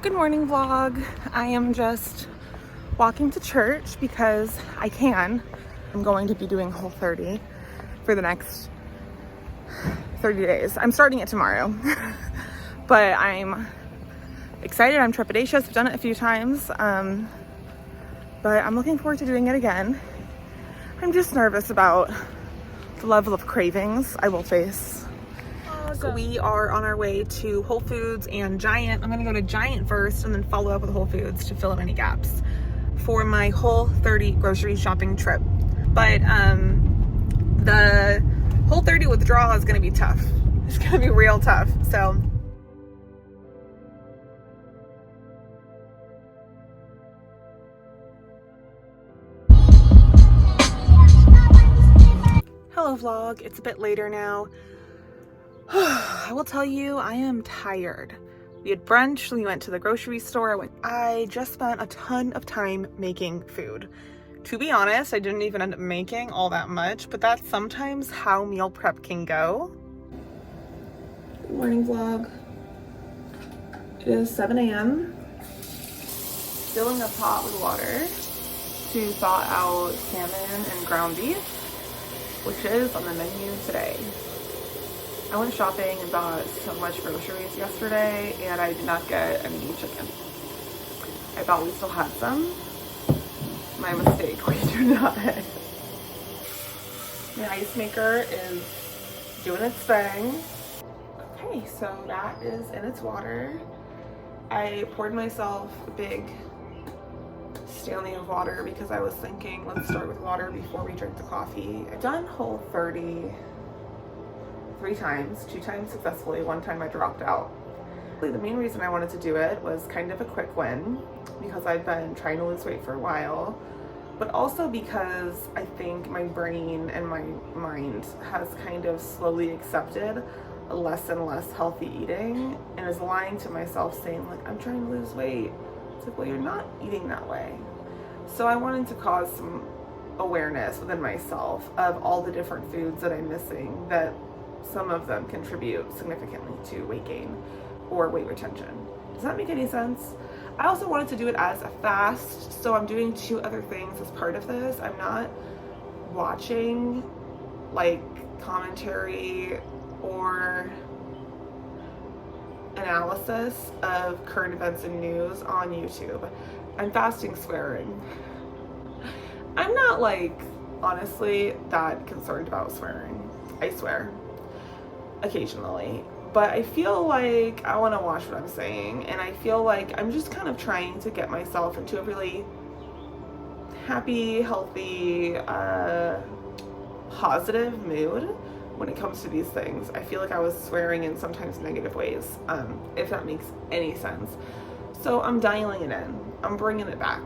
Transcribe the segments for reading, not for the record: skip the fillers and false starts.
Good morning vlog. I am just walking to church because I can. I'm going to be doing Whole30 for the next 30 days. I'm starting it tomorrow, but I'm excited. I'm trepidatious. I've done it a few times, but I'm looking forward to doing it again. I'm just nervous about the level of cravings I will face. So we are on our way to Whole Foods and Giant. I'm gonna go to Giant first and then follow up with Whole Foods to fill in any gaps for my Whole30 grocery shopping trip. But the Whole30 withdrawal is gonna be tough. It's gonna be real tough. So hello vlog, it's a bit later now. I will tell you, I am tired. We had brunch, we went to the grocery store. I just spent a ton of time making food. To be honest, I didn't even end up making all that much, but that's sometimes how meal prep can go. Good morning vlog. It is 7 a.m. Filling a pot with water to thaw out salmon and ground beef, which is on the menu today. I went shopping and bought so much groceries yesterday and I did not get any chicken. I thought we still had some. My mistake, we do not. The ice maker is doing its thing. Okay, so that is in its water. I poured myself a big Stanley of water because I was thinking let's start with water before we drink the coffee. I've done Whole30 3 times, 2 times successfully, 1 time I dropped out. The main reason I wanted to do it was kind of a quick win because I've been trying to lose weight for a while, but also because I think my brain and my mind has kind of slowly accepted less and less healthy eating and is lying to myself saying like, I'm trying to lose weight. It's like, well, you're not eating that way. So I wanted to cause some awareness within myself of all the different foods that I'm missing, that some of them contribute significantly to weight gain or weight retention. Does that make any sense? I also wanted to do it as a fast, so I'm doing 2 other things as part of this. I'm not watching like commentary or analysis of current events and news on YouTube. I'm fasting swearing. I'm not like honestly that concerned about swearing. I swear occasionally, but I feel like I want to watch what I'm saying, and I feel like I'm just kind of trying to get myself into a really happy, healthy, positive mood when it comes to these things. I feel like I was swearing in sometimes negative ways, if that makes any sense. So I'm dialing it in. I'm bringing it back.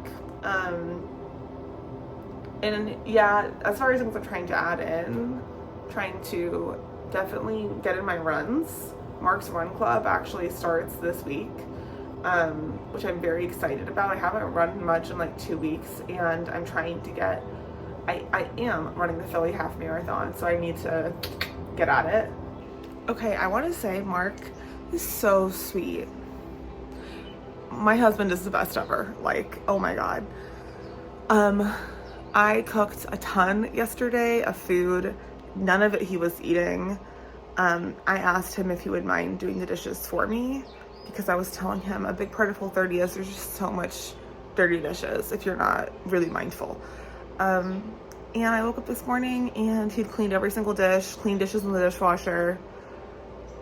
And yeah, as far as things I'm trying to add in, trying to definitely get in my runs. Mark's Run Club actually starts this week, which I'm very excited about. I haven't run much in like 2 weeks, and I'm trying to get, I am running the Philly half marathon, so I need to get at it. Okay, I want to say Mark is so sweet. My husband is the best ever. Like, oh my God. I cooked a ton yesterday of food. None of it he was eating. I asked him if he would mind doing the dishes for me because I was telling him a big part of Whole30 is there's just so much dirty dishes if you're not really mindful. And I woke up this morning and he'd cleaned every single dish, cleaned dishes in the dishwasher.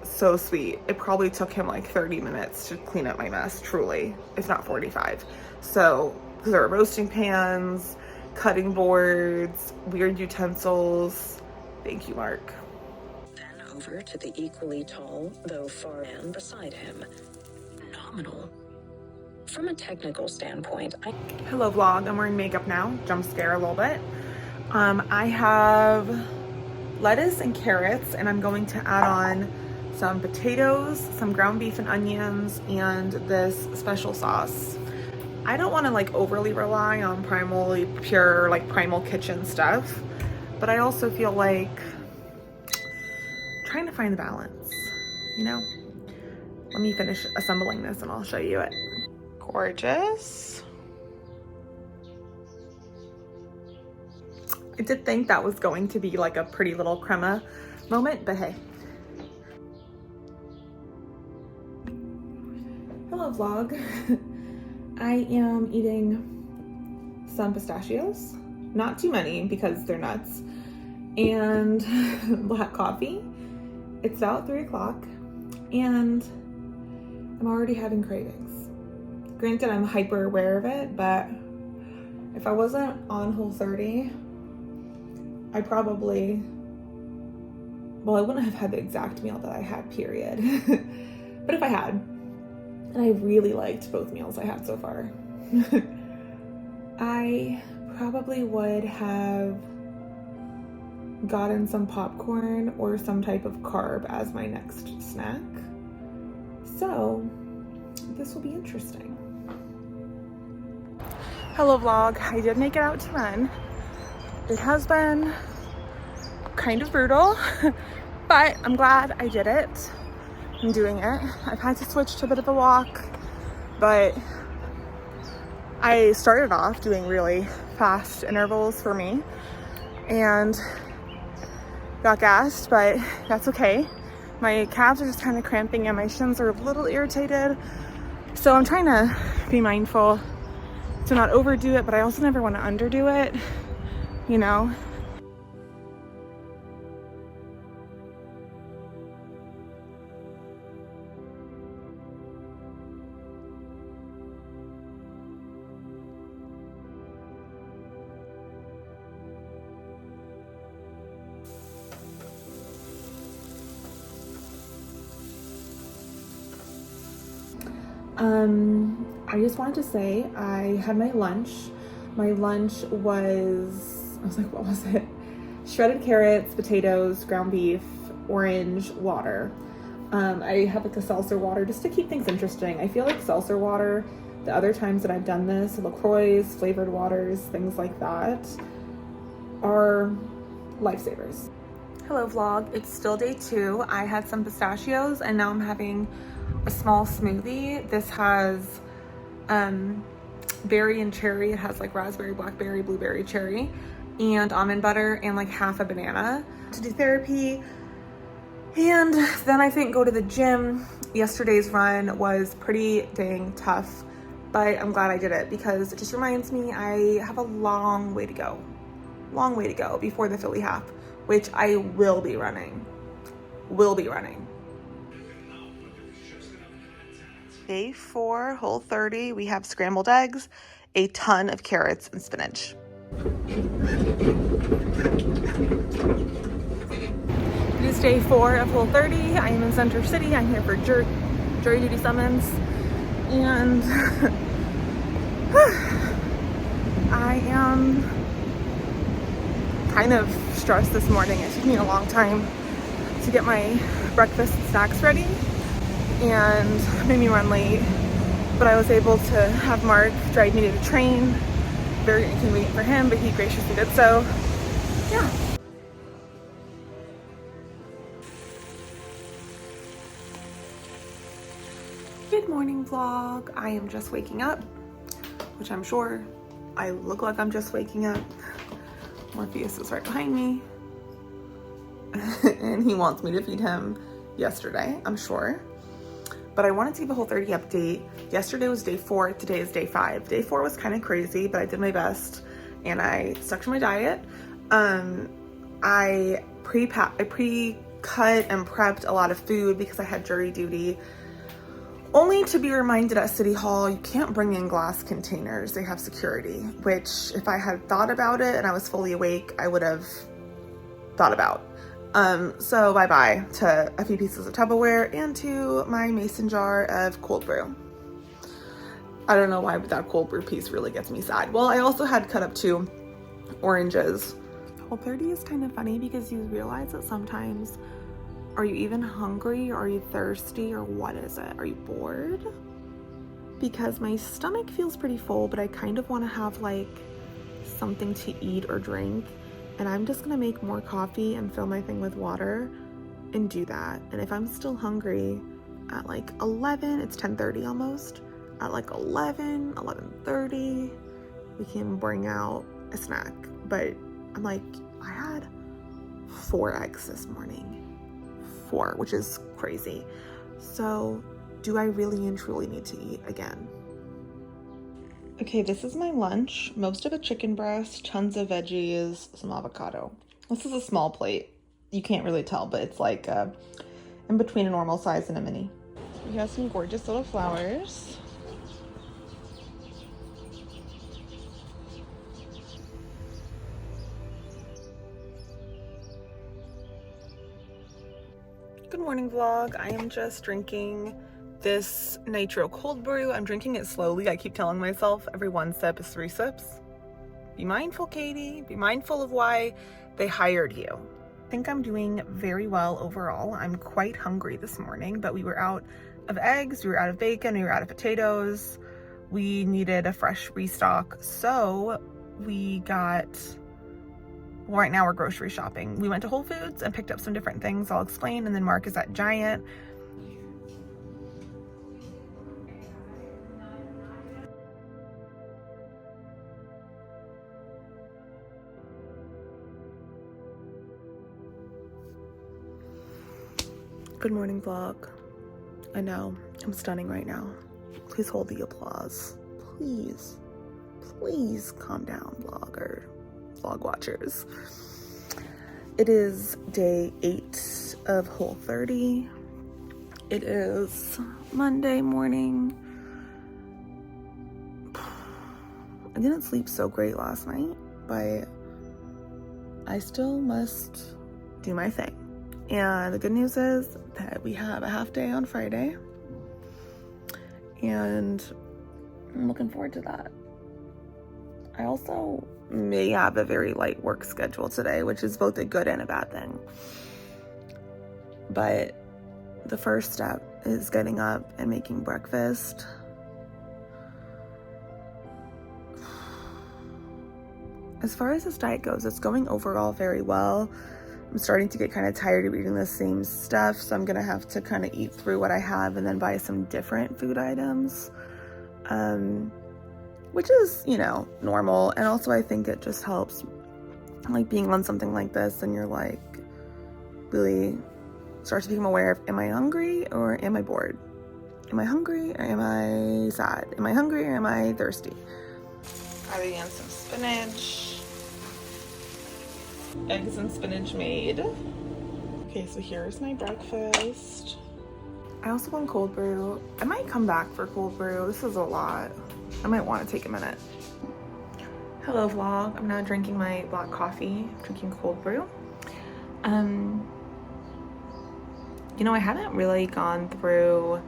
So sweet. It probably took him like 30 minutes to clean up my mess, truly, if not 45. So, because there were roasting pans, cutting boards, weird utensils. Thank you, Mark. Then over to the equally tall, though far man beside him. Nominal. From a technical standpoint, Hello vlog, I'm wearing makeup now, jump scare a little bit. I have lettuce and carrots, and I'm going to add on some potatoes, some ground beef and onions, and this special sauce. I don't want to like overly rely on primally pure, like Primal Kitchen stuff, but I also feel like trying to find the balance, you know? Let me finish assembling this and I'll show you it. Gorgeous. I did think that was going to be like a pretty little crema moment, but hey. Hello vlog. I am eating some pistachios, not too many because they're nuts, and black coffee. It's about 3 o'clock and I'm already having cravings. Granted, I'm hyper aware of it, but if I wasn't on Whole30, I probably, well, I wouldn't have had the exact meal that I had, period. But if I had, and I really liked both meals I had so far, I probably would have gotten some popcorn or some type of carb as my next snack. So this will be interesting. Hello vlog, I did make it out to run. It has been kind of brutal, but I'm glad I did it. I'm doing it. I've had to switch to a bit of a walk, but I started off doing really fast intervals for me and got gassed, but that's okay. My calves are just kind of cramping and my shins are a little irritated. So I'm trying to be mindful to not overdo it, but I also never want to underdo it, you know? I just wanted to say I had my lunch. My lunch was, I was like, what was it? Shredded carrots, potatoes, ground beef, orange, water. I have like a seltzer water just to keep things interesting. I feel like seltzer water, the other times that I've done this, LaCroix, flavored waters, things like that, are lifesavers. Hello vlog, it's still day 2. I had some pistachios and now I'm having a small smoothie. This has berry and cherry. It has like raspberry, blackberry, blueberry, cherry, and almond butter, and like half a banana to do therapy. And then I think go to the gym. Yesterday's run was pretty dang tough, but I'm glad I did it because it just reminds me I have a long way to go before the Philly half, which I will be running. Day 4, Whole30, we have scrambled eggs, a ton of carrots and spinach. It is day 4 of Whole30. I am in Center City. I'm here for jury duty summons, and I am kind of stressed this morning. It took me a long time to get my breakfast and snacks ready and made me run late, but I was able to have Mark drive me to the train. Very inconvenient for him, but he graciously did so. Yeah. Good morning vlog. I am just waking up, which I'm sure I look like I'm just waking up. Morpheus is right behind me and he wants me to feed him yesterday, I'm sure. But I wanted to give a Whole30 update. Yesterday was day 4, today is day 5. Day 4 was kind of crazy, but I did my best and I stuck to my diet. I pre-cut and prepped a lot of food because I had jury duty, only to be reminded at City Hall, you can't bring in glass containers. They have security, which if I had thought about it and I was fully awake, I would have thought about. So bye-bye to a few pieces of Tupperware and to my mason jar of cold brew. I don't know why, but that cold brew piece really gets me sad. Well, I also had cut up 2 oranges. Whole30 is kind of funny because you realize that sometimes, are you even hungry, or are you thirsty, or what is it? Are you bored? Because my stomach feels pretty full, but I kind of want to have like something to eat or drink. And I'm just gonna make more coffee and fill my thing with water and do that. And if I'm still hungry at like 11, it's 10:30 almost, at like 11:30, we can bring out a snack. But I'm like, I had 4 eggs this morning. 4, which is crazy. So do I really and truly need to eat again? Okay, this is my lunch. Most of a chicken breast, tons of veggies, some avocado. This is a small plate. You can't really tell, but it's like in between a normal size and a mini. We have some gorgeous little flowers. Good morning vlog. I am just drinking this nitro cold brew. I'm drinking it slowly. I keep telling myself every 1 sip is 3 sips. Be mindful, Katie. Be mindful of why they hired you. I think I'm doing very well overall. I'm quite hungry this morning, but we were out of eggs, we were out of bacon, we were out of potatoes. We needed a fresh restock, so we got, well, right now we're grocery shopping. We went to Whole Foods and picked up some different things I'll explain, and then Mark is at Giant. Good morning vlog. I know, I'm stunning right now. Please hold the applause. Please, please calm down, vlog watchers. It is day 8 of Whole30. It is Monday morning. I didn't sleep so great last night, but I still must do my thing. And the good news is that we have a half day on Friday, and I'm looking forward to that. I also may have a very light work schedule today, which is both a good and a bad thing. But the first step is getting up and making breakfast. As far as this diet goes, it's going overall very well. I'm starting to get kind of tired of eating the same stuff, so I'm gonna have to kind of eat through what I have and then buy some different food items, which is, you know, normal. And also I think it just helps, like, being on something like this, and you're like really start to become aware of, am I hungry or am I bored? Am I hungry or am I sad? Am I hungry or am I thirsty? Adding in some spinach. Eggs and spinach made. Okay, so here's my breakfast. I also want cold brew. I might come back for cold brew. This is a lot. I might want to take a minute. Hello vlog. I'm now drinking my black coffee, drinking cold brew. You know, I haven't really gone through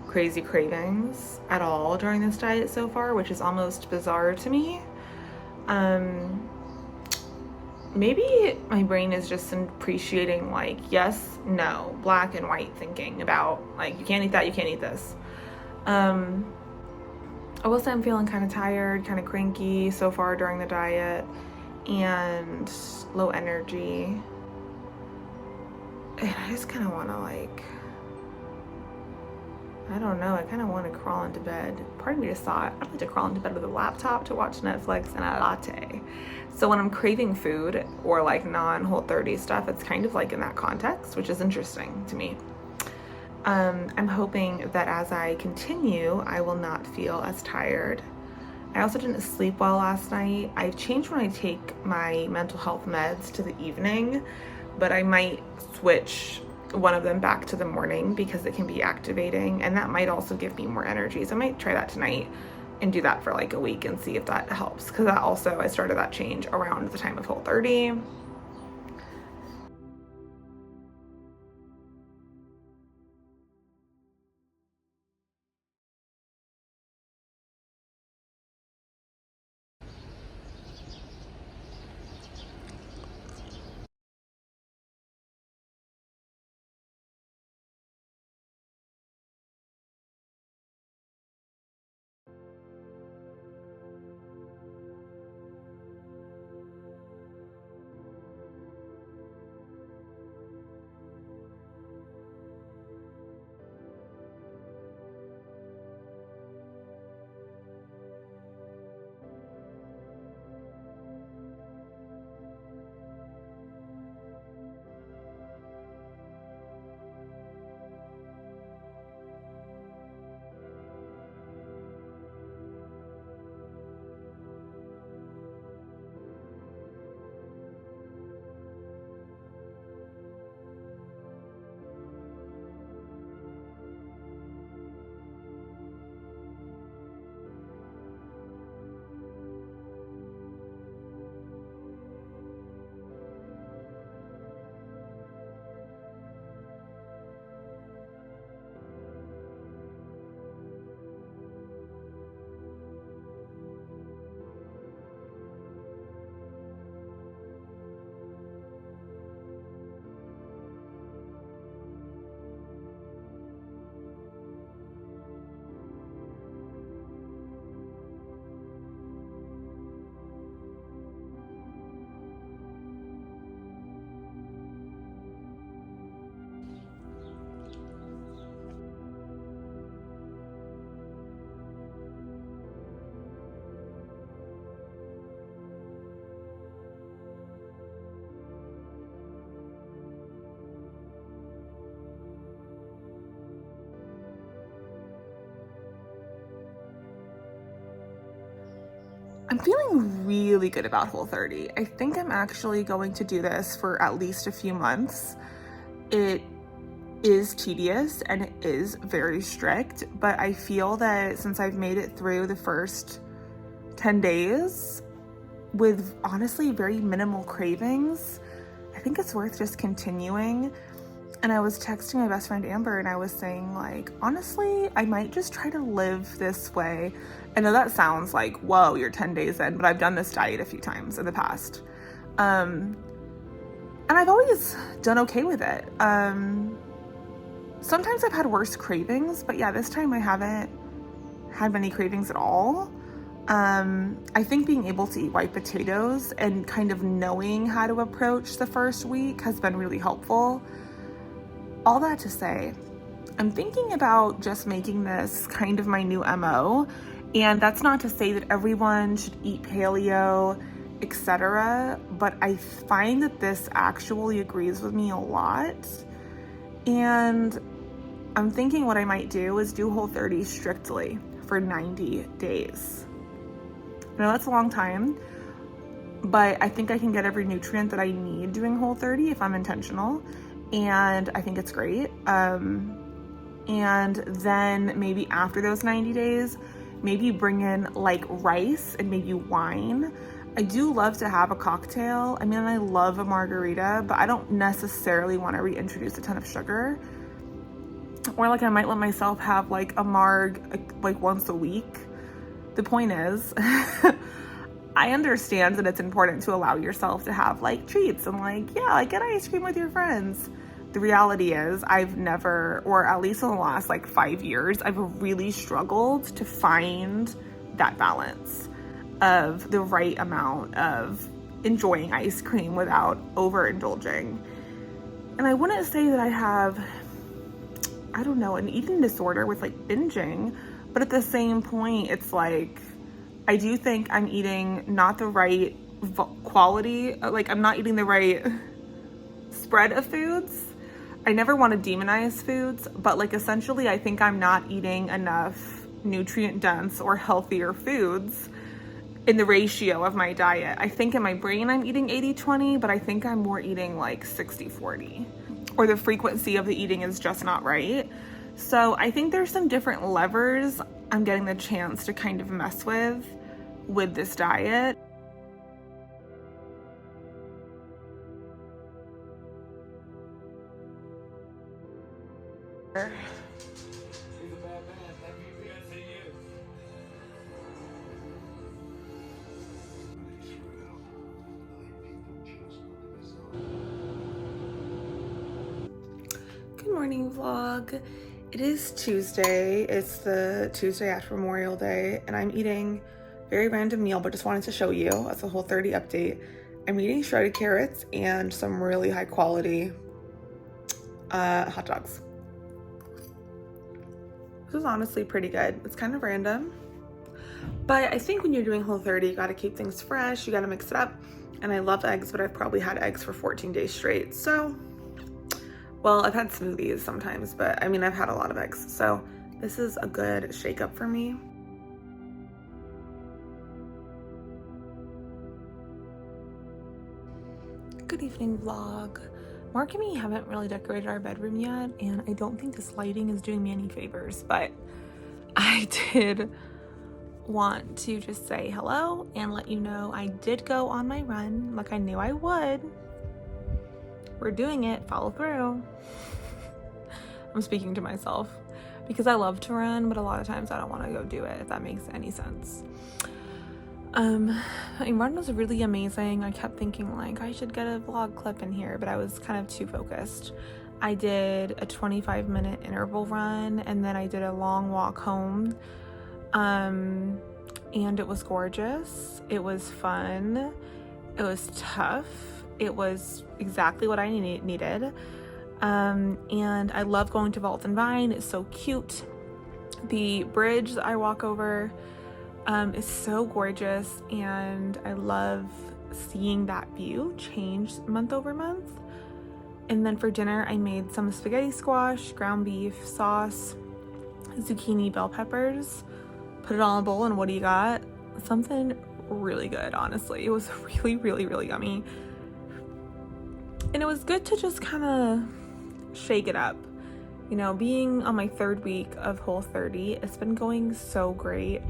crazy cravings at all during this diet so far, which is almost bizarre to me. Maybe my brain is just appreciating, like, yes, no, black and white thinking about, like, you can't eat that, you can't eat this. I will say I'm feeling kind of tired, kind of cranky so far during the diet, and low energy. And I just kind of want to, like, I don't know, I kind of want to crawl into bed. Part of me just thought, I'd like to crawl into bed with a laptop to watch Netflix and a latte. So when I'm craving food or like non-Whole30 stuff, it's kind of like in that context, which is interesting to me. I'm hoping that as I continue, I will not feel as tired. I also didn't sleep well last night. I've changed when I take my mental health meds to the evening, but I might switch one of them back to the morning because it can be activating, and that might also give me more energy. So I might try that tonight and do that for like a week and see if that helps, because that also, I started that change around the time of Whole30. I'm feeling really good about Whole30. I think I'm actually going to do this for at least a few months. It is tedious and it is very strict, but I feel that since I've made it through the first 10 days with honestly very minimal cravings, I think it's worth just continuing. And I was texting my best friend Amber and I was saying, like, honestly, I might just try to live this way. I know that sounds like, whoa, you're 10 days in, but I've done this diet a few times in the past. And I've always done okay with it. Sometimes I've had worse cravings, but yeah, this time I haven't had many cravings at all. I think being able to eat white potatoes and kind of knowing how to approach the first week has been really helpful. All that to say, I'm thinking about just making this kind of my new MO, and that's not to say that everyone should eat paleo, etc., but I find that this actually agrees with me a lot, and I'm thinking what I might do is do Whole30 strictly for 90 days. I know that's a long time, but I think I can get every nutrient that I need doing Whole30 if I'm intentional. And I think it's great. And then maybe after those 90 days, maybe bring in like rice and maybe wine. I do love to have a cocktail. I mean, I love a margarita, but I don't necessarily want to reintroduce a ton of sugar. Or like I might let myself have like a marg like once a week. The point is, I understand that it's important to allow yourself to have like treats and like, yeah, like get ice cream with your friends. The reality is I've never, or at least in the last like 5 years, I've really struggled to find that balance of the right amount of enjoying ice cream without overindulging. And I wouldn't say that I have, I don't know, an eating disorder with like binging, but at the same point, it's like, I do think I'm eating not the right quality, like I'm not eating the right spread of foods. I never want to demonize foods, but like essentially I think I'm not eating enough nutrient dense or healthier foods in the ratio of my diet. I think in my brain I'm eating 80-20, but I think I'm more eating like 60-40, or the frequency of the eating is just not right. So I think there's some different levers I'm getting the chance to kind of mess with this diet. Good morning, vlog. It is Tuesday. It's the Tuesday after Memorial Day, and I'm eating a very random meal, but just wanted to show you as a Whole30 update. I'm eating shredded carrots and some really high quality hot dogs. This is honestly pretty good. It's kind of random, but I think when you're doing Whole30, you got to keep things fresh. You got to mix it up. And I love eggs, but I've probably had eggs for 14 days straight. So, well, I've had smoothies sometimes, but I mean, I've had a lot of eggs. So this is a good shake up for me. Good evening, vlog. Mark and me haven't really decorated our bedroom yet, and I don't think this lighting is doing me any favors, but I did want to just say hello and let you know I did go on my run like I knew I would. We're doing it, follow through. I'm speaking to myself because I love to run, but a lot of times I don't want to go do it, if that makes any sense. My run was really amazing. I kept thinking like I should get a vlog clip in here, but I was kind of too focused. I did a 25-minute interval run and then I did a long walk home. And it was gorgeous. It was fun. It was tough. It was exactly what I needed. And I love going to Vault and Vine. It's so cute. The bridge that I walk over is so gorgeous, and I love seeing that view change month over month. And then for dinner, I made some spaghetti squash, ground beef, sauce, zucchini, bell peppers, put it all in a bowl, and what do you got? Something really good, honestly. It was really, really, really yummy. And it was good to just kind of shake it up. You know, being on my 3rd week of Whole30, it's been going so great,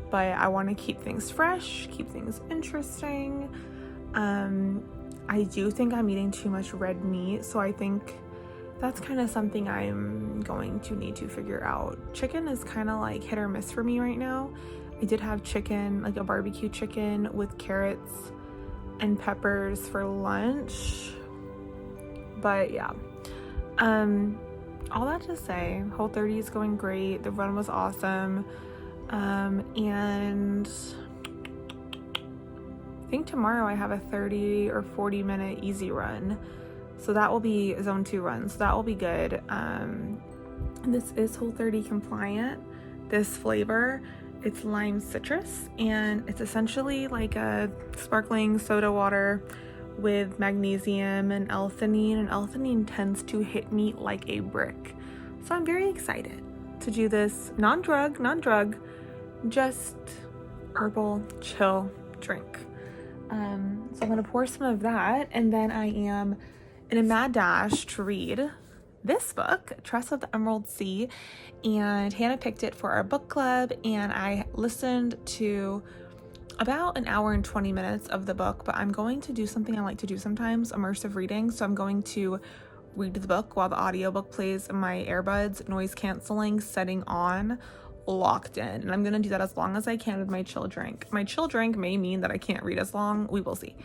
but I want to keep things fresh, keep things interesting. I do think I'm eating too much red meat, so I think that's kind of something I'm going to need to figure out. Chicken is kind of like hit or miss for me right now. I did have chicken, like a barbecue chicken with carrots and peppers for lunch, but yeah. All that to say, Whole30 is going great. The run was awesome. And I think tomorrow I have a 30 or 40 minute easy run. So that will be zone 2 run. So that will be good. This is Whole30 compliant. This flavor, it's lime citrus, and it's essentially like a sparkling soda water with magnesium and L-theanine, and L-theanine tends to hit me like a brick. So I'm very excited to do this non-drug, just herbal chill drink. So I'm gonna pour some of that, and then I am in a mad dash to read this book, Trust of the Emerald Sea, and Hannah picked it for our book club, and I listened to about an hour and 20 minutes of the book, but I'm going to do something I like to do sometimes, immersive reading. So I'm going to read the book while the audiobook plays in my earbuds, noise canceling setting on, locked in. And I'm going to do that as long as I can with my chill drink. My chill drink may mean that I can't read as long. We will see.